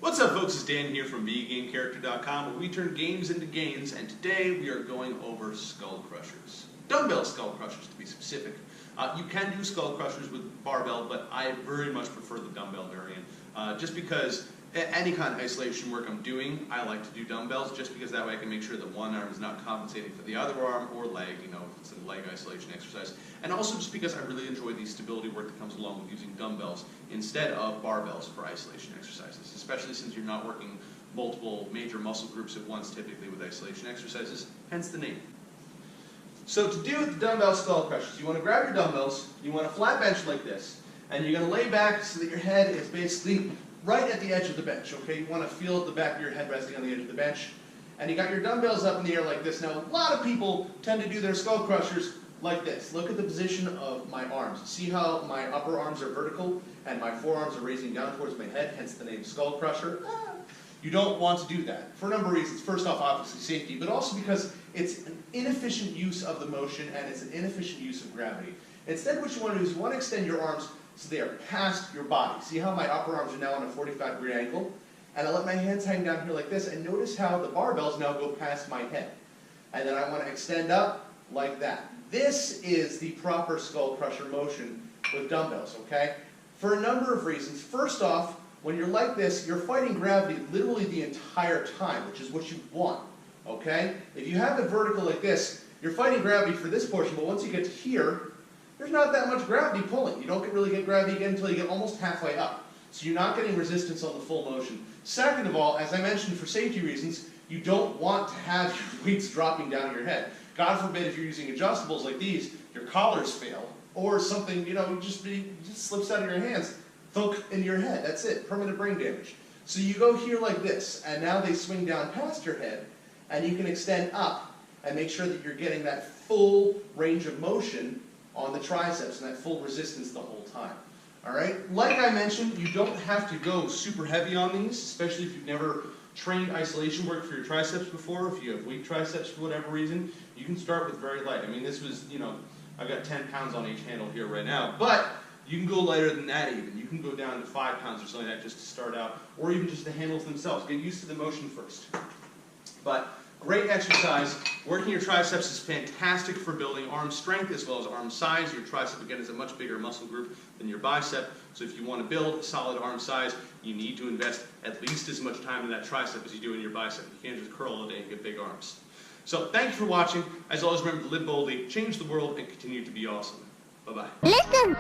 What's up, folks? It's Dan here from VGameCharacter.com, where we turn games into gains, and today we are going over skull crushers. Dumbbell skull crushers, to be specific. You can do skull crushers with barbell, but I very much prefer the dumbbell variant. Just because any kind of isolation work I'm doing, I like to do dumbbells, just because that way I can make sure that one arm is not compensating for the other arm or leg, if it's a leg isolation exercise. And also just because I really enjoy the stability work that comes along with using dumbbells instead of barbells for isolation exercises, especially since you're not working multiple major muscle groups at once typically with isolation exercises, hence the name. So to do with the dumbbell skull crushers, you want to grab your dumbbells, you want a flat bench like this, and you're going to lay back so that your head is basically right at the edge of the bench, okay? You want to feel the back of your head resting on the edge of the bench. And you got your dumbbells up in the air like this. Now, a lot of people tend to do their skull crushers like this. Look at the position of my arms. See how my upper arms are vertical and my forearms are raising down towards my head, hence the name skull crusher? You don't want to do that for a number of reasons. First off, obviously safety, but also because it's an inefficient use of the motion and it's an inefficient use of gravity. Instead, what you want to do is you want to extend your arms so they are past your body. See how my upper arms are now on a 45-degree angle? And I let my hands hang down here like this, and notice how the barbells now go past my head. And then I want to extend up like that. This is the proper skull crusher motion with dumbbells, okay? For a number of reasons. First off, when you're like this, you're fighting gravity literally the entire time, which is what you want, okay? If you have it vertical like this, you're fighting gravity for this portion, but once you get to here, there's not that much gravity pulling. You don't really get gravity again until you get almost halfway up. So you're not getting resistance on the full motion. Second of all, as I mentioned, for safety reasons, you don't want to have your weights dropping down your head. God forbid if you're using adjustables like these, your collars fail, or something, just slips out of your hands. Thunk in your head, that's it, permanent brain damage. So you go here like this, and now they swing down past your head, and you can extend up and make sure that you're getting that full range of motion on the triceps and that full resistance the whole time. All right? Like I mentioned, you don't have to go super heavy on these, especially if you've never trained isolation work for your triceps before. If you have weak triceps for whatever reason, you can start with very light. I mean, this was, I've got 10 pounds on each handle here right now, but you can go lighter than that even. You can go down to 5 pounds or something like that just to start out, or even just the handles themselves. Get used to the motion first. But great exercise. Working your triceps is fantastic for building arm strength as well as arm size. Your tricep, again, is a much bigger muscle group than your bicep. So if you want to build a solid arm size, you need to invest at least as much time in that tricep as you do in your bicep. You can't just curl all day and get big arms. So thank you for watching. As always, remember to live boldly, change the world, and continue to be awesome. Bye-bye. Listen.